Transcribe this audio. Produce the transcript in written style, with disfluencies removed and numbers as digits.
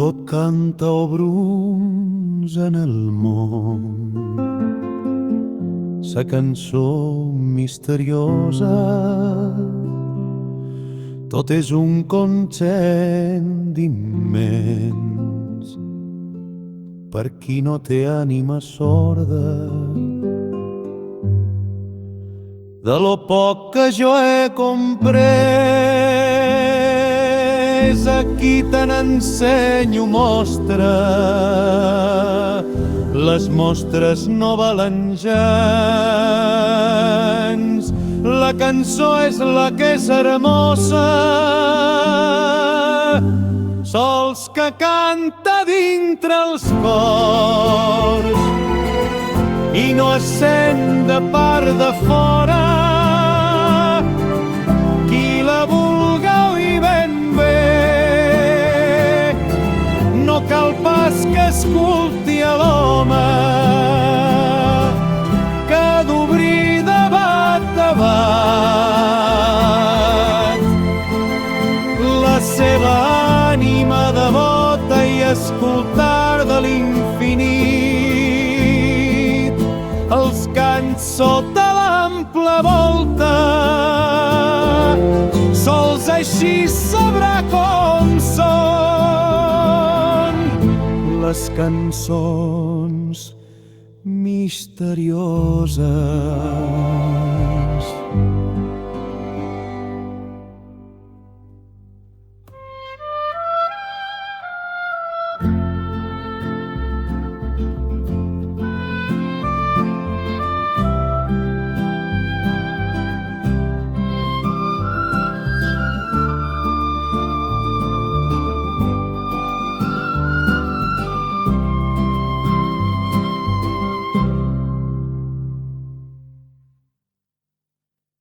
Tot canta o bronze en el món, sa cançó misteriosa. Tot és un concert immens per qui no té ànima sorda. De lo poc que jo he comprès, aquí te n'ensenyo mostra. Les mostres no valen gens, la cançó és la que és hermosa, sols que canta dintre els cors i no es sent de part de fora. Qui la vulga oir ben bé, no cal pas que escolti a l'home, que d'obrir de bat a bat la seva ànima devota i escoltar de l'infinit els cants sota l'ample volta. Sols així sabrà com són les cançons misterioses.